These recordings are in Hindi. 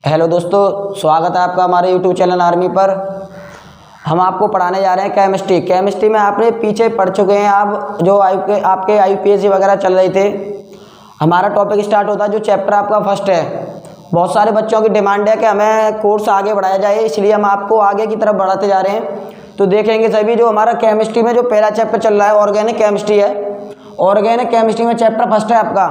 हेलो दोस्तों, स्वागत है आपका हमारे यूट्यूब चैनल आर्मी पर। हम आपको पढ़ाने जा रहे हैं केमिस्ट्री में आपने पीछे पढ़ चुके हैं आप, जो आपके यूपीएससी वगैरह चल रहे थे। हमारा टॉपिक स्टार्ट होता है जो चैप्टर आपका फर्स्ट है। बहुत सारे बच्चों की डिमांड है कि हमें कोर्स आगे बढ़ाया जाए, इसलिए हम आपको आगे की तरफ बढ़ाते जा रहे हैं। तो देखेंगे सभी जो हमारा केमिस्ट्री में जो पहला चैप्टर चल रहा है ऑर्गेनिक केमिस्ट्री है। ऑर्गेनिक केमिस्ट्री में चैप्टर फर्स्ट है आपका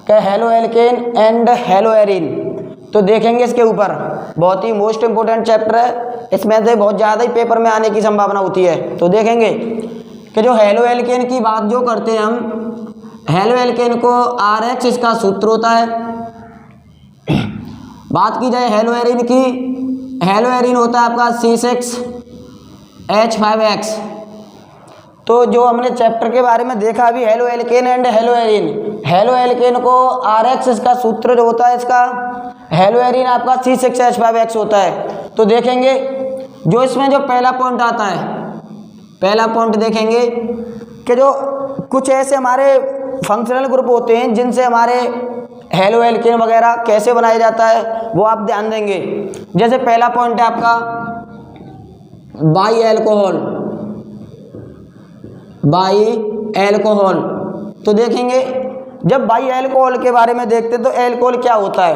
क्या halo alkane and hello arene. तो देखेंगे इसके ऊपर, बहुत ही मोस्ट इंपोर्टेंट चैप्टर है, इसमें से बहुत ज़्यादा ही पेपर में आने की संभावना होती है। तो देखेंगे कि जो हेलो एल्केन की बात जो करते हैं हम, हेलो एल्केन को RH इसका सूत्र होता है। बात की जाए हेलो एरीन की, हेलो एरीन होता है आपका C6H5X। तो जो हमने चैप्टर के बारे में देखा अभी halo alkane and hello arene, halo alkane को RH इसका सूत्र जो होता है इसका, हेलो एरीन आपका C6H5X होता है। तो देखेंगे जो इसमें जो पहला पॉइंट आता है, पहला पॉइंट देखेंगे कि जो कुछ ऐसे हमारे फंक्शनल ग्रुप होते हैं जिनसे हमारे हेलो एल्केन वगैरह कैसे बनाया जाता है वो आप ध्यान देंगे। जैसे पहला पॉइंट है आपका बाई एल्कोहल। तो देखेंगे जब बाई एल्कोहल के बारे में देखते हैं तो एल्कोहल क्या होता है,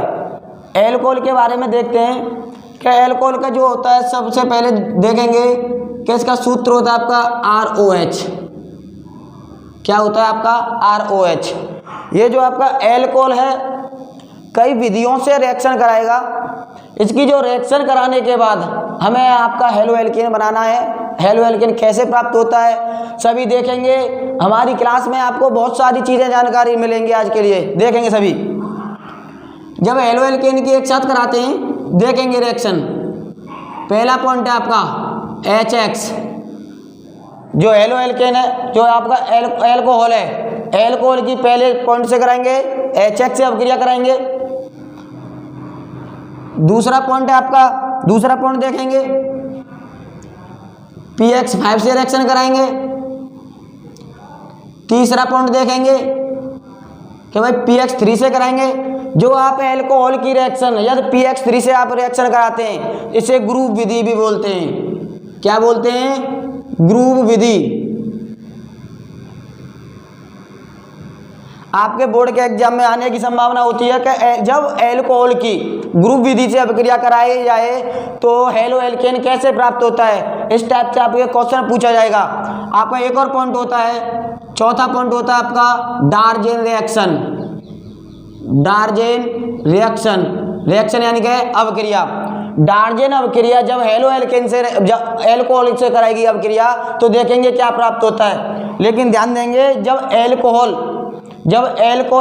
एल्कोहल के बारे में देखते हैं कि एल्कोहल का जो होता है सबसे पहले देखेंगे कि इसका सूत्र होता है आपका ROH। क्या होता है आपका ROH। ये जो आपका एल्कोहल है कई विधियों से रिएक्शन कराएगा। इसकी जो रिएक्शन कराने के बाद हमें आपका हेलो एल्केन बनाना है। हेलो एल्केन कैसे प्राप्त होता है सभी देखेंगे। हमारी क्लास में आपको बहुत सारी चीज़ें जानकारी मिलेंगी आज के लिए, देखेंगे सभी। जब हेलो एल्केन की एक साथ कराते हैं देखेंगे रिएक्शन, पहला पॉइंट है आपका HX। जो हेलो एल्केन है जो आपका एल्कोहल है, एल्कोहल की पहले पॉइंट से कराएंगे, HX से अभिक्रिया कराएंगे। दूसरा पॉइंट है आपका, दूसरा पॉइंट देखेंगे PX5 से रिएक्शन कराएंगे। तीसरा पॉइंट देखेंगे कि भाई PX3 से कराएंगे। जो आप एल्कोहल की रिएक्शन यदि PX3 से आप रिएक्शन कराते हैं इसे ग्रुप विधि भी बोलते हैं। क्या बोलते हैं? ग्रुप विधि। आपके बोर्ड के एग्जाम में आने की संभावना होती है कि जब एल्कोहल की ग्रुप विधि से अभिक्रिया कराई जाए तो हेलो एल्केन कैसे प्राप्त होता है, इस टाइप से आपको क्वेश्चन पूछा जाएगा। आपका एक और पॉइंट होता है, चौथा पॉइंट होता है आपका डार्जेन रिएक्शन। डार्जेन रिएक्शन यानी कि अभिक्रिया। डार्जेन अभिक्रिया जब हेलो एल्केन से जब एल्कोहल से कराएगी अभिक्रिया तो देखेंगे क्या प्राप्त होता है। लेकिन ध्यान देंगे जब एल्कोहल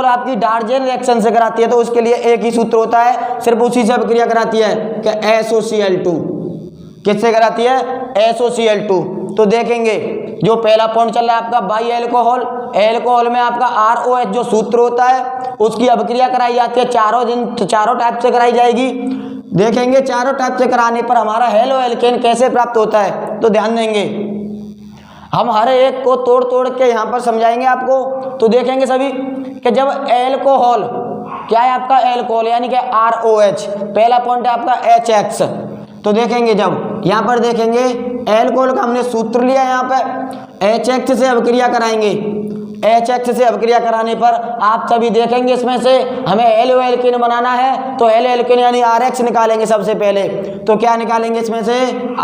आपकी डार्जेन रिएक्शन से कराती है तो उसके लिए एक ही सूत्र होता है, सिर्फ उसी से अभिक्रिया कराती है कि SOCl2। किससे कराती है? SOCl2। तो देखेंगे जो पहला पॉइंट चल रहा है आपका बाई एल्कोहल में आपका ROH जो सूत्र होता है उसकी अभिक्रिया कराई जाती है। चारों टाइप से कराई जाएगी। देखेंगे चारों टाइप से कराने पर हमारा हेलो एल्केन कैसे प्राप्त होता है। तो ध्यान देंगे हम हर एक को तोड़ के यहाँ पर समझाएंगे आपको। तो देखेंगे सभी कि जब एल्कोहल क्या है आपका एल्कोहल यानी कि ROH, पहला पॉइंट है आपका HX। तो देखेंगे जब यहाँ पर देखेंगे एल्कोहल का हमने सूत्र लिया, यहाँ पे HX से अभिक्रिया कराएंगे। HX से अभिक्रिया कराने पर आप सभी देखेंगे इसमें से हमें हेलो एल्केन बनाना है तो हेलो एल्केन यानी RH निकालेंगे सबसे पहले। तो क्या निकालेंगे इसमें से?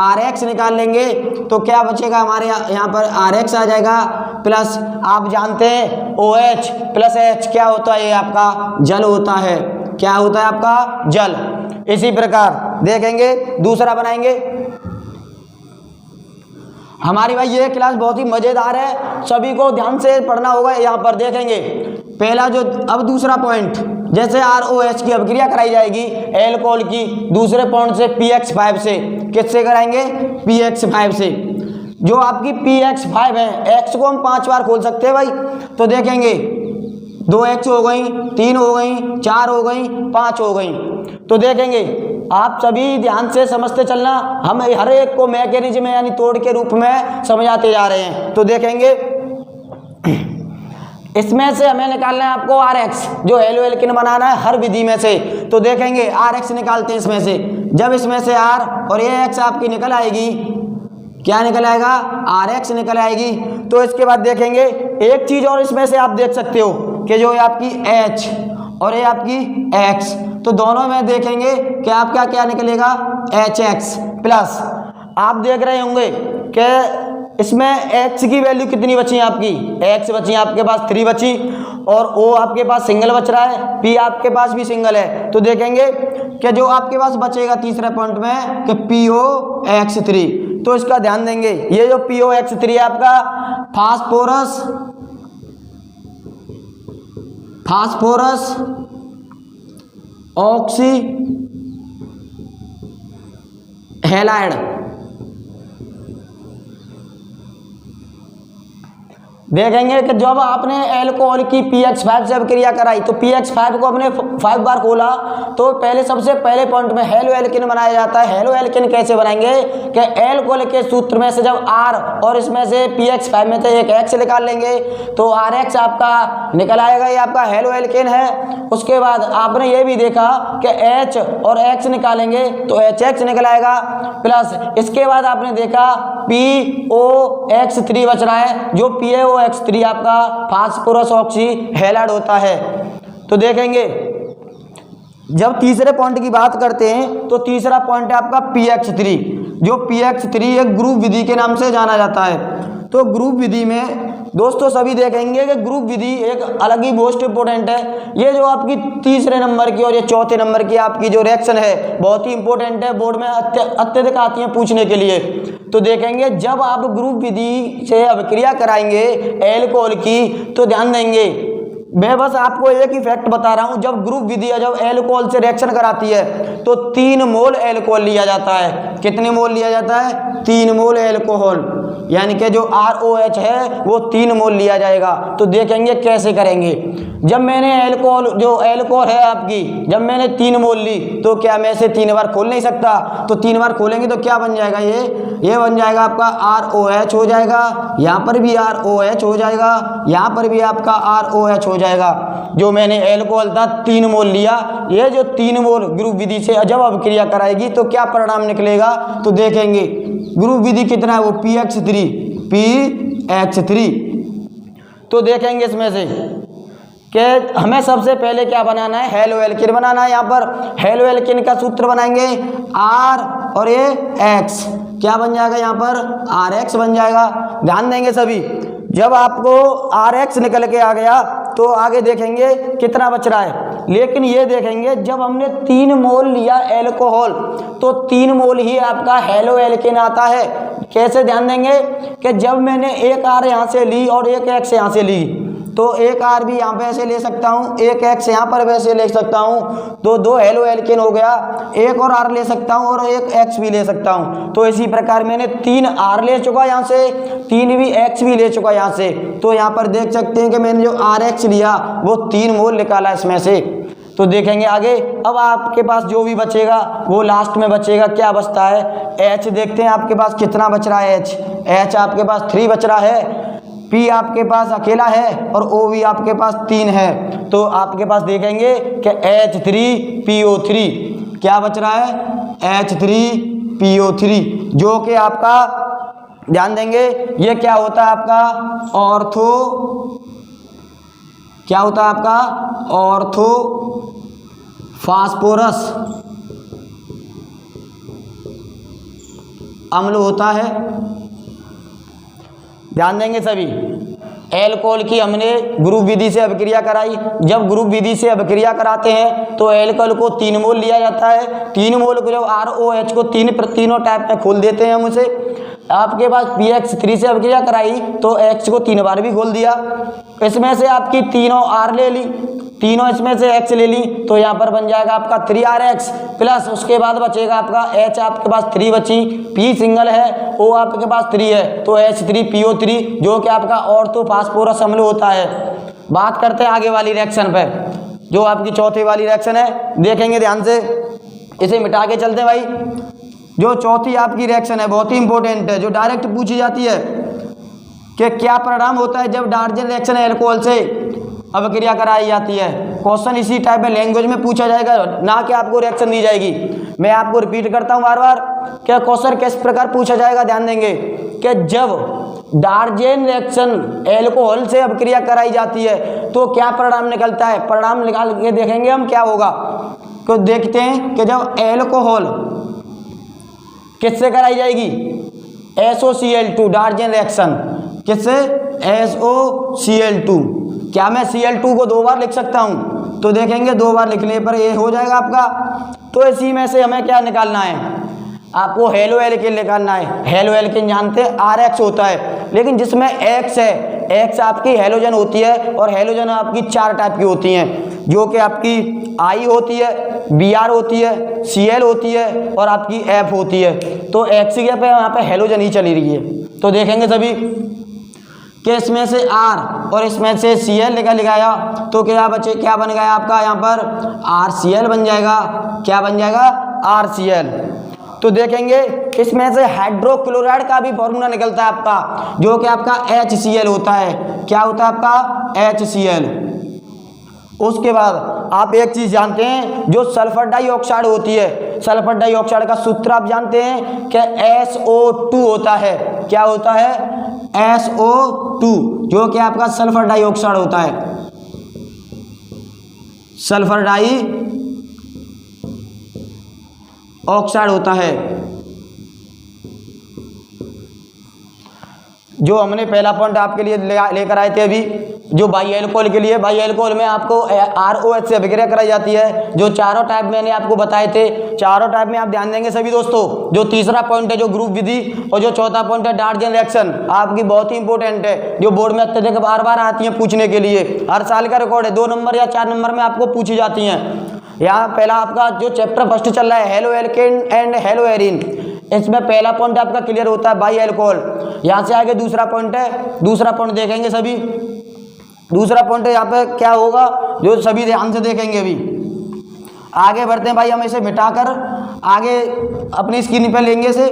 RH निकाल लेंगे। तो क्या बचेगा हमारे यहाँ पर RH आ जाएगा प्लस आप जानते हैं OH प्लस H क्या होता है? ये आपका जल होता है। क्या होता है आपका? जल। इसी प्रकार देखेंगे दूसरा बनाएंगे। हमारी भाई ये क्लास बहुत ही मज़ेदार है, सभी को ध्यान से पढ़ना होगा। यहाँ पर देखेंगे पहला जो अब दूसरा पॉइंट जैसे ROH की अभिक्रिया कराई जाएगी एल्कोहल की, दूसरे पॉइंट से PX5 से। किससे कराएंगे? PX5 से। जो आपकी PX5 है, X को हम 5 बार खोल सकते हैं भाई। तो देखेंगे 2X हो गई, 3 हो गई, 4 हो गई, 5 हो गई। तो देखेंगे आप सभी ध्यान से समझते चलना, हम हर एक को मैकेनिज्म यानी तोड़ के रूप में समझाते जा रहे हैं। तो देखेंगे इसमें से हमें निकालना है आपको RX, जो हेलो एल्किन बनाना है हर विधि में से। तो देखेंगे RX निकालते हैं इसमें से। जब इसमें से R और ये X आपकी निकल आएगी, क्या निकल आएगा? RX निकल आएगी। तो इसके बाद देखेंगे एक चीज और इसमें से आप देख सकते हो कि जो ये आपकी H और ये आपकी X, तो दोनों में देखेंगे कि आपका क्या निकलेगा? HX plus. आप देख रहे होंगे कि इसमें X की वैल्यू कितनी बची है आपकी? X बची है आपके पास 3 बची, और O आपके पास सिंगल बच रहा है, P आपके पास भी सिंगल है। तो देखेंगे कि जो आपके पास बचेगा तीसरे पॉइंट में कि POX3, तो इसका ध्यान देंगे। ये जो POX3 है आपका फास्फोरस ऑक्सी हैलाइड। देखेंगे कि जब आपने एल्कोहल की pH5 से अभिक्रिया कराई, तो pH5 को हमने 5 बार खोला, तो पहले सबसे पहले पॉइंट में हेलो एल्किन बनाया जाता है। हेलो एल्किन कैसे बनाएंगे कि एल्कोहल के सूत्र में से जब R और इसमें से pH5 में से एक X निकाल लेंगे तो RX आपका निकल आएगा, ये आपका हेलो एल्किन है। उसके बाद आपने ये भी देखा कि H और X निकालेंगे तो HX निकल आएगा प्लस। इसके बाद आपने देखा POX3 बच रहा है, जो POX3 आपका फास्फोरस ऑक्सी हैलाइड होता है। तो देखेंगे जब तीसरे पॉइंट की बात करते हैं तो तीसरा पॉइंट है आपका PX3, जो PX3 एक ग्रुप विधि के नाम से जाना जाता है। तो ग्रुप विधि में दोस्तों सभी देखेंगे कि ग्रुप विधि एक अलग ही मोस्ट इंपोर्टेंट है। ये जो आपकी तीसरे नंबर की और ये चौथे नंबर की आपकी जो रिएक्शन है बहुत ही इंपॉर्टेंट है, बोर्ड में अत्यधिक आती है पूछने के लिए। तो देखेंगे जब आप ग्रुप विधि से अभिक्रिया कराएंगे एल्कोहल की, तो ध्यान देंगे, मैं बस आपको एक ही फैक्ट बता रहा हूं, जब ग्रुप विधि जब एल्कोहल से रिएक्शन कराती है तो 3 मोल एल्कोहल लिया जाता है। कितने मोल लिया जाता है? 3 मोल एल्कोहल, यानी कि जो ROH है वो 3 मोल लिया जाएगा। तो देखेंगे कैसे करेंगे। जब मैंने जो एल्कोहल है आपकी, जब मैंने 3 मोल ली तो क्या मैं इसे 3 बार खोल नहीं सकता? तो 3 बार खोलेंगे तो क्या बन जाएगा? ये बन जाएगा आपका ROH हो जाएगा, यहाँ पर भी ROH हो जाएगा, यहाँ पर भी आपका ROH हो जाएगा। जो मैंने एल्कोहल था 3 मोल लिया, ये जो 3 मोल ग्रुप विधि से जब अभिक्रिया कराएगी तो क्या परिणाम निकलेगा? तो देखेंगे ग्रुप विधि कितना है, वो PX3। तो देखेंगे इसमें से कि हमें सबसे पहले क्या बनाना है? हेलो एल्किन बनाना है। यहाँ पर हेलो एल्किन का सूत्र बनाएंगे R और ये X, क्या बन जाएगा? यहाँ पर RX बन जाएगा। ध्यान देंगे सभी, जब आपको RX निकल के आ गया तो आगे देखेंगे कितना बच रहा है। लेकिन ये देखेंगे जब हमने 3 मोल लिया एल्कोहल तो 3 मोल ही आपका हेलो एल्किन आता है। कैसे? ध्यान देंगे कि जब मैंने एक R यहाँ से ली और एक X यहाँ से ली, तो एक R भी यहाँ पे ऐसे ले सकता हूँ, एक X यहाँ पर वैसे ले सकता हूँ, तो 2 हेलो एल्किन हो गया। एक और R ले सकता हूँ और एक X भी ले सकता हूँ। तो इसी प्रकार मैंने 3 R ले चुका यहाँ से, 3 भी X भी ले चुका यहाँ से। तो यहाँ पर देख सकते हैं कि मैंने जो RX लिया वो 3 मोल निकाला इसमें से। तो देखेंगे आगे। अब आपके पास जो भी बचेगा वो लास्ट में बचेगा, क्या बचता है? H देखते हैं आपके पास कितना बच रहा है। H आपके पास 3 बच रहा है, P आपके पास अकेला है और O भी आपके पास 3 है। तो आपके पास देखेंगे कि H3PO3 क्या बच रहा है? H3PO3, जो कि आपका ध्यान देंगे ये क्या होता है आपका? क्या होता है आपका? ऑर्थो फास्फोरस अम्ल होता है। ध्यान देंगे सभी, एल्कोहल की हमने ग्रुप विधि से अभिक्रिया कराई। जब ग्रुप विधि से अभिक्रिया कराते हैं तो एल्कोहल को 3 मोल लिया जाता है। 3 मोल को जब ROH को तीनों टाइप में खोल देते हैं हम उसे। आपके पास PX3 से अभिक्रिया कराई तो X को 3 बार भी खोल दिया। इसमें से आपकी तीनों R ले ली, तीनों इसमें से X ले ली, तो यहाँ पर बन जाएगा आपका 3RX प्लस। उसके बाद बचेगा आपका H आपके पास 3 बची, P सिंगल है, O आपके पास 3 है, तो H3PO3 जो कि आपका ऑर्थो फास्फोरस अम्ल होता है। बात करते हैं आगे वाली रिएक्शन पे, जो आपकी चौथी वाली रिएक्शन है। देखेंगे ध्यान से, इसे मिटा के चलते हैं भाई। जो चौथी आपकी रिएक्शन है बहुत ही इंपॉर्टेंट है, जो डायरेक्ट पूछी जाती है कि क्या परिणाम होता है जब डार्जन रिएक्शन एल्कोहल से अभिक्रिया कराई जाती है। क्वेश्चन इसी टाइप में लैंग्वेज में पूछा जाएगा, ना कि आपको रिएक्शन दी जाएगी। मैं आपको रिपीट करता हूँ बार बार, क्या क्वेश्चन किस प्रकार पूछा जाएगा, ध्यान देंगे कि जब डार्जेन रिएक्शन एल्कोहल से अभिक्रिया कराई जाती है तो क्या परिणाम निकलता है। परिणाम निकाल के देखेंगे हम क्या होगा। तो देखते हैं कि जब एल्कोहल किससे कराई जाएगी, SOCl2 डार्जेन रिएक्शन, किससे, SOCl2। क्या मैं Cl2 को 2 बार लिख सकता हूं, तो देखेंगे 2 बार लिखने पर ये हो जाएगा आपका। तो इसी में से हमें क्या निकालना है, आपको हेलो एल्केन निकालना है। हेलो एल्केन जानते हैं RH होता है, लेकिन जिसमें X है, X आपकी हेलोजन होती है, और हेलोजन आपकी 4 टाइप की होती हैं, जो कि आपकी I होती है, Br होती है, Cl होती है, और आपकी F होती है। तो X की जगह पे यहाँ पे हेलोजन ही चली रही है। तो देखेंगे सभी कि इसमें से R और इसमें से Cl लिखाया, तो क्या बचे, क्या बन गया आपका यहाँ पर RCl बन जाएगा। क्या बन जाएगा, RCl। तो देखेंगे इसमें से हाइड्रोक्लोराइड का भी फॉर्मूला निकलता है आपका, जो कि आपका HCl होता है। क्या होता है आपका, HCl। उसके बाद आप एक चीज जानते हैं, जो सल्फर डाइऑक्साइड होती है, सल्फर डाइऑक्साइड का सूत्र आप जानते हैं कि SO2 होता है। क्या होता है, SO2, जो कि आपका सल्फर डाइऑक्साइड होता है। सल्फर डाइऑक्साइड होता है। जो हमने पहला पॉइंट आपके लिए लेकर आए थे अभी, जो बाई एल्कोहल के लिए, बाई एल्कोहल में आपको ROH से अभिक्रिया कराई जाती है। जो चारों टाइप मैंने आपको बताए थे, चारों टाइप में आप ध्यान देंगे सभी दोस्तों। जो तीसरा पॉइंट है जो ग्रुप विधि, और जो चौथा पॉइंट है डार्जेन रिएक्शन, आपकी बहुत ही इंपॉर्टेंट है, जो बोर्ड में अत्यधिक बार बार आती है पूछने के लिए। हर साल का रिकॉर्ड है, 2 नंबर या 4 नंबर में आपको पूछी जाती हैं। यहाँ पहला आपका जो चैप्टर फर्स्ट चल रहा है, halo alkane and hello Erin, इसमें पहला पॉइंट आपका क्लियर होता है बाई एल्कोहल। यहाँ से आगे दूसरा पॉइंट है, दूसरा पॉइंट देखेंगे सभी। दूसरा पॉइंट है यहाँ पे क्या होगा, जो सभी ध्यान से देखेंगे। अभी आगे बढ़ते हैं भाई, हम इसे मिटाकर आगे अपनी स्क्रीन पे लेंगे इसे।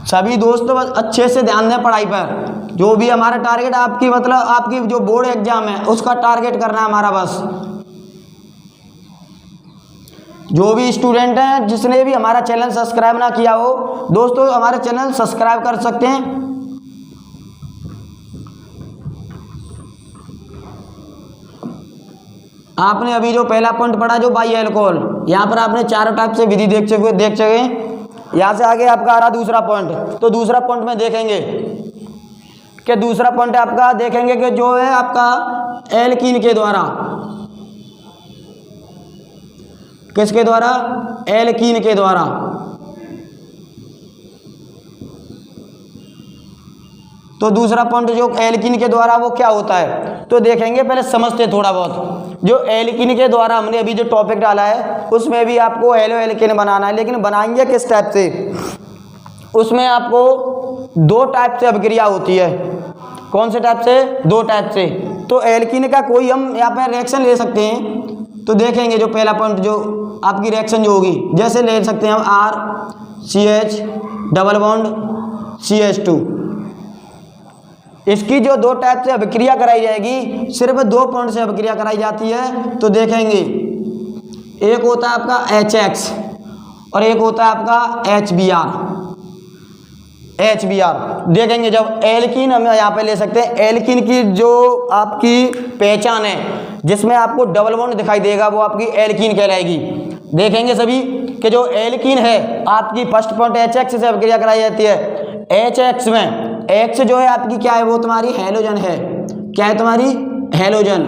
सभी दोस्तों बस अच्छे से ध्यान दें पढ़ाई पर। जो भी हमारा टारगेट, आपकी मतलब आपकी जो बोर्ड एग्जाम है उसका टारगेट करना है हमारा बस। जो भी स्टूडेंट हैं जिसने भी हमारा चैनल सब्सक्राइब ना किया हो, दोस्तों हमारे चैनल सब्सक्राइब कर सकते हैं। आपने अभी जो पहला पॉइंट पढ़ा जो बाई एल्कोहल, यहाँ पर आपने चारों टाइप से विधि देख सके। यहाँ से आगे आपका आ रहा दूसरा पॉइंट। तो दूसरा पॉइंट में देखेंगे कि दूसरा पॉइंट आपका देखेंगे कि जो है आपका एल्कीन के द्वारा, किसके द्वारा, एल्कीन के द्वारा। तो दूसरा पॉइंट जो एल्कीन के द्वारा वो क्या होता है, तो देखेंगे पहले समझते थोड़ा बहुत। जो एल्कीन के द्वारा हमने अभी जो टॉपिक डाला है उसमें भी आपको हेलो एल्केन बनाना है, लेकिन बनाएंगे किस टाइप से। उसमें आपको 2 टाइप से अभिक्रिया होती है। कौन से टाइप से, 2 टाइप से। तो एल्कीन का कोई हम यहाँ पर रिएक्शन ले सकते हैं। तो देखेंगे जो पहला पॉइंट जो आपकी रिएक्शन जो होगी, जैसे ले सकते हैं हम RCH डबल बॉन्ड CH2। इसकी जो 2 टाइप से अभिक्रिया कराई जाएगी, सिर्फ 2 पॉइंट से अभिक्रिया कराई जाती है। तो देखेंगे एक होता है आपका HX और एक होता है आपका HBr। देखेंगे जब एल्कीन हम यहाँ पे ले सकते हैं, एल्कीन की जो आपकी पहचान है जिसमें आपको डबल बॉन्ड दिखाई देगा वो आपकी एल्कीन कहलाएगी। देखेंगे सभी कि जो एल्कीन है आपकी फर्स्ट पॉइंट HX से अभिक्रिया कराई जाती है। HX में X जो है आपकी क्या है, वो तुम्हारी हेलोजन है। क्या है तुम्हारी, हेलोजन।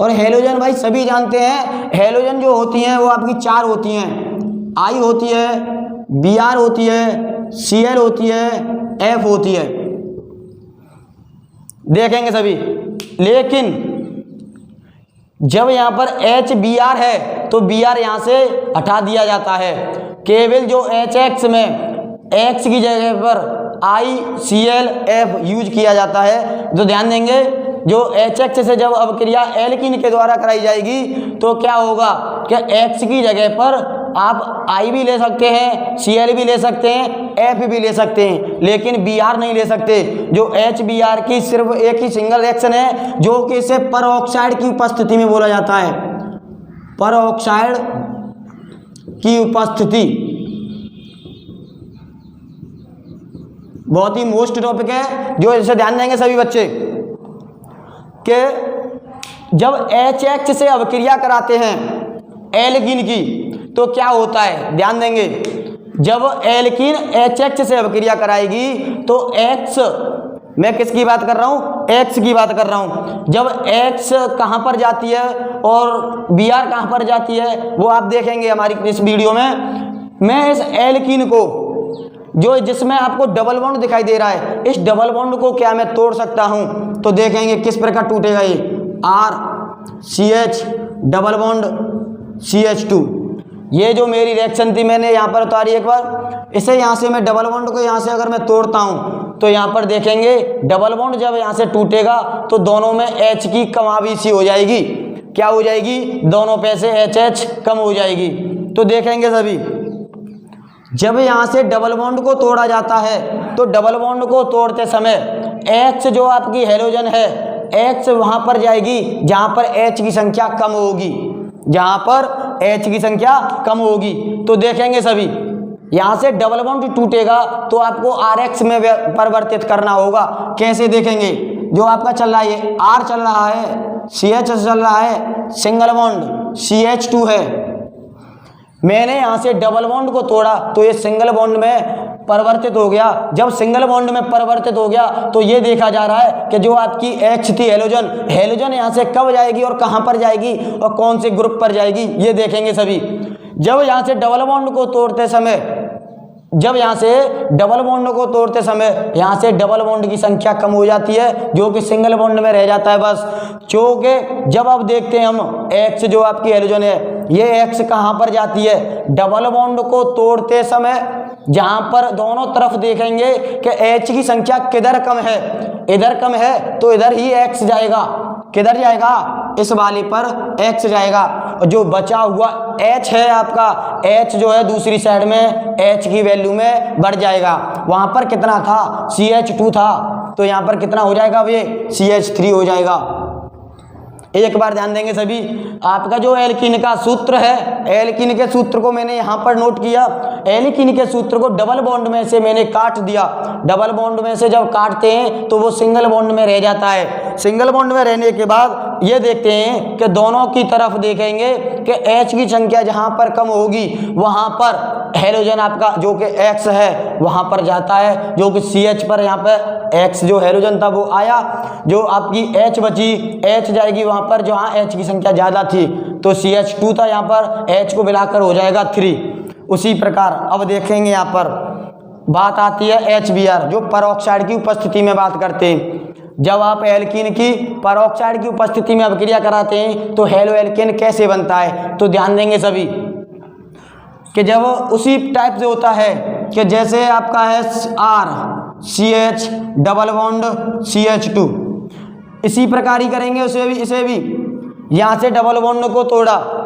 और हेलोजन भाई सभी जानते हैं, हेलोजन जो होती हैं वो आपकी 4 होती हैं। I होती है, Br होती है, Cl होती है, F होती है। देखेंगे सभी, लेकिन जब यहाँ पर HBr है तो Br यहाँ से हटा दिया जाता है। केवल जो HX में X की जगह पर IClF यूज किया जाता है। तो ध्यान देंगे जो HX से जब अभिक्रिया एल्कीन के द्वारा कराई जाएगी तो क्या होगा कि X की जगह पर आप I भी ले सकते हैं, Cl भी ले सकते हैं, F भी ले सकते हैं, लेकिन Br नहीं ले सकते। जो HBr की सिर्फ एक ही सिंगल रिएक्शन है जो कि इसे परऑक्साइड की उपस्थिति में बोला जाता है, परऑक्साइड की उपस्थिति। बहुत ही मोस्ट टॉपिक है जो इसे ध्यान देंगे सभी बच्चे कि जब HH से अभिक्रिया कराते हैं एल्कीन की तो क्या होता है, ध्यान देंगे। जब एल्कीन HH से अभिक्रिया कराएगी तो X, मैं किसकी बात कर रहा हूँ, X की बात कर रहा हूँ। जब X कहाँ पर जाती है और Br कहाँ पर जाती है वो आप देखेंगे हमारी इस वीडियो में। मैं इस एल्कीन को जो जिसमें आपको डबल बॉन्ड दिखाई दे रहा है, इस डबल बॉन्ड को क्या मैं तोड़ सकता हूं, तो देखेंगे किस प्रकार टूटेगा ये। RCH डबल बॉन्ड CH2, ये जो मेरी रिएक्शन थी मैंने यहाँ पर उतारी एक बार, इसे यहाँ से मैं डबल बॉन्ड को यहाँ से अगर मैं तोड़ता हूँ तो यहाँ पर देखेंगे डबल बॉन्ड जब यहाँ से टूटेगा तो दोनों में H की कमाबीसी हो जाएगी। क्या हो जाएगी, दोनों पे से HH कम हो जाएगी। तो देखेंगे सभी, जब यहाँ से डबल बॉन्ड को तोड़ा जाता है तो डबल बॉन्ड को तोड़ते समय H जो आपकी हेलोजन है, H वहाँ पर जाएगी जहाँ पर H की संख्या कम होगी, जहाँ पर H की संख्या कम होगी। तो देखेंगे सभी, यहाँ से डबल बॉन्ड टूटेगा तो आपको RX में परिवर्तित करना होगा। कैसे देखेंगे, जो आपका चल रहा है ये R चल रहा है, CH चल रहा है, सिंगल बॉन्ड CH2 है। मैंने यहाँ से डबल बॉन्ड को तोड़ा तो ये सिंगल बॉन्ड में परिवर्तित हो गया। जब सिंगल बॉन्ड में परिवर्तित हो गया तो ये देखा जा रहा है कि जो आपकी H थी हेलोजन यहाँ से कब जाएगी और कहाँ पर जाएगी और कौन से ग्रुप पर जाएगी, ये देखेंगे सभी। जब यहाँ से डबल बॉन्ड को तोड़ते समय यहाँ से डबल बॉन्ड की संख्या कम हो जाती है जो कि सिंगल बॉन्ड में रह जाता है बस। क्योंकि जब आप देखते हैं हम X जो आपकी हेलोजन है, ये X कहाँ पर जाती है, डबल बॉन्ड को तोड़ते समय जहाँ पर दोनों तरफ देखेंगे कि H की संख्या किधर कम है, इधर कम है तो इधर ही X जाएगा। किधर जाएगा, इस वाले पर X जाएगा। और जो बचा हुआ H है आपका, H जो है दूसरी साइड में H की वैल्यू में बढ़ जाएगा। वहाँ पर कितना था, CH2 था, तो यहाँ पर कितना हो जाएगा, अब ये CH3 हो जाएगा। एक बार ध्यान देंगे सभी, आपका जो एल्कीन का सूत्र है, एल्कीन के सूत्र को मैंने यहाँ पर नोट किया। एल्कीन के सूत्र को डबल बॉन्ड में से मैंने काट दिया। डबल बॉन्ड में से जब काटते हैं तो वो सिंगल बॉन्ड में रह जाता है। सिंगल बॉन्ड में रहने के बाद ये देखते हैं कि दोनों की तरफ देखेंगे कि H की संख्या जहाँ पर कम होगी वहाँ पर हेलोजन आपका जो कि X है वहाँ पर जाता है, जो कि CH पर यहाँ पर X जो हेलोजन था वो आया, जो आपकी H बची, H जाएगी वहाँ पर जहाँ H की संख्या ज़्यादा थी, तो CH2 था, यहाँ पर H को मिलाकर हो जाएगा 3। उसी प्रकार अब देखेंगे यहाँ पर बात आती है HBr जो परऑक्साइड की उपस्थिति में बात करते हैं। जब आप एल्कीन की परऑक्साइड की उपस्थिति में अभिक्रिया कराते हैं तो हेलो एल्केन कैसे बनता है, तो ध्यान देंगे सभी कि जब उसी टाइप से होता है कि जैसे आपका है RCH डबल बॉन्ड CH2, इसी प्रकार ही करेंगे इसे भी यहाँ से डबल बॉन्ड को तोड़ा।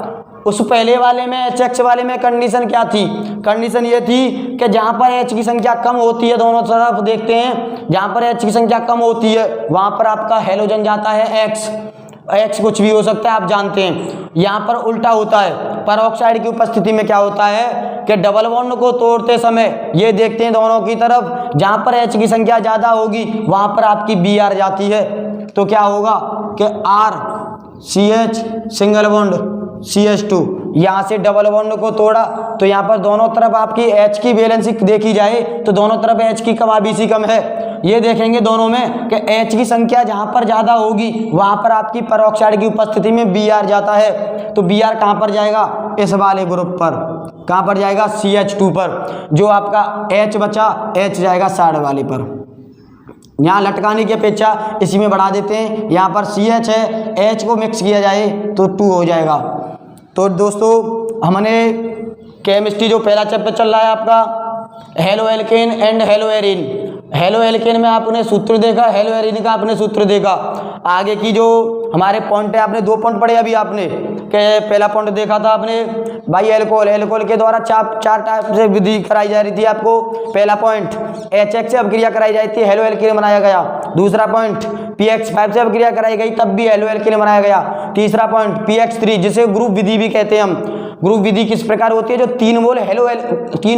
उस पहले वाले में HX वाले में कंडीशन क्या थी, कंडीशन ये थी कि जहाँ पर H की संख्या कम होती है, दोनों तरफ देखते हैं, जहाँ पर H की संख्या कम होती है वहाँ पर आपका हेलोजन जाता है X कुछ भी हो सकता है आप जानते हैं। यहाँ पर उल्टा होता है, परऑक्साइड की उपस्थिति में क्या होता है कि डबल बॉन्ड को तोड़ते समय ये देखते हैं दोनों की तरफ, जहाँ पर H की संख्या ज़्यादा होगी वहाँ पर आपकी Br जाती है, तो क्या होगा कि RCH सिंगल बॉन्ड CH2, यहाँ से डबल बॉन्ड को तोड़ा तो यहाँ पर दोनों तरफ आपकी H की बैलेंस देखी जाए तो दोनों तरफ H की कमाबीसी कम है। ये देखेंगे दोनों में कि H की संख्या जहाँ पर ज़्यादा होगी वहाँ पर आपकी परऑक्साइड की उपस्थिति में Br जाता है, तो Br कहाँ पर जाएगा, इस वाले ग्रुप पर, कहाँ पर जाएगा, CH2 पर। जो आपका H बचा, H जाएगा साइड वाले पर। यहाँ लटकाने की अपेक्षा इसी में बढ़ा देते हैं, यहाँ पर CH है, H को मिक्स किया जाए तो 2 हो जाएगा। तो दोस्तों हमने केमिस्ट्री जो पहला चैप्टर चल रहा है आपका halo alkane and hello Erin, halo alkane में आपने सूत्र देखा, हेलो एरिन का आपने सूत्र देखा। आगे की जो हमारे पॉइंट है, आपने 2 पॉइंट पढ़े अभी आपने, कि पहला पॉइंट देखा था आपने भाई एल्कोहल के द्वारा 4 टाइप से विधि कराई जा रही थी आपको। पहला पॉइंट HX से अभिक्रिया कराई जाती है, हेलो एल्केन बनाया गया। दूसरा पॉइंट PX5 से अभिक्रिया कराई गई, तब भी हेलो एल्केन बनाया गया। तीसरा पॉइंट PX3 जिसे ग्रुप विधि भी कहते हैं हम। ग्रुप विधि किस प्रकार होती है, जो 3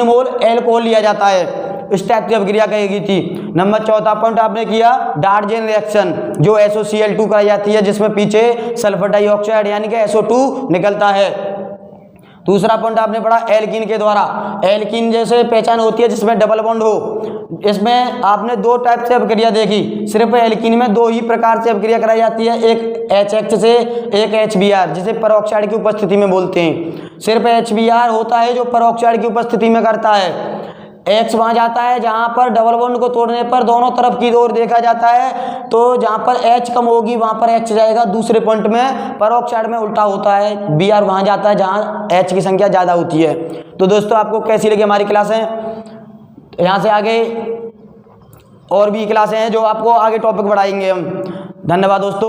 मोल एल्कोहल लिया जाता है, इस टाइप की अभिक्रिया कही थी। नंबर चौथा पॉइंट आपने किया डार्जेन रिएक्शन, जो SOCl2 कराई जाती है, जिसमें पीछे सल्फर डाइऑक्साइड यानी कि SO2 निकलता है। दूसरा पॉइंट आपने पढ़ा एल्कीन के द्वारा। एल्कीन जैसे पहचान होती है जिसमें डबल बॉन्ड हो। इसमें आपने 2 टाइप से अभिक्रिया देखी। सिर्फ एल्कीन में 2 ही प्रकार से अभिक्रिया कराई जाती है, एक HX से, एक HBr, जिसे परऑक्साइड की उपस्थिति में बोलते हैं। सिर्फ HBr होता है जो परऑक्साइड की उपस्थिति में करता है। X वहाँ जाता है जहाँ पर डबल बॉन्ड को तोड़ने पर दोनों तरफ की ओर देखा जाता है, तो जहाँ पर H कम होगी वहाँ पर H जाएगा। दूसरे पॉइंट में परऑक्साइड में उल्टा होता है, Br वहाँ जाता है जहाँ H की संख्या ज़्यादा होती है। तो दोस्तों आपको कैसी लगी हमारी क्लासें? यहाँ से आगे और भी क्लासें हैं जो आपको आगे टॉपिक बढ़ाएंगे हम। धन्यवाद दोस्तों।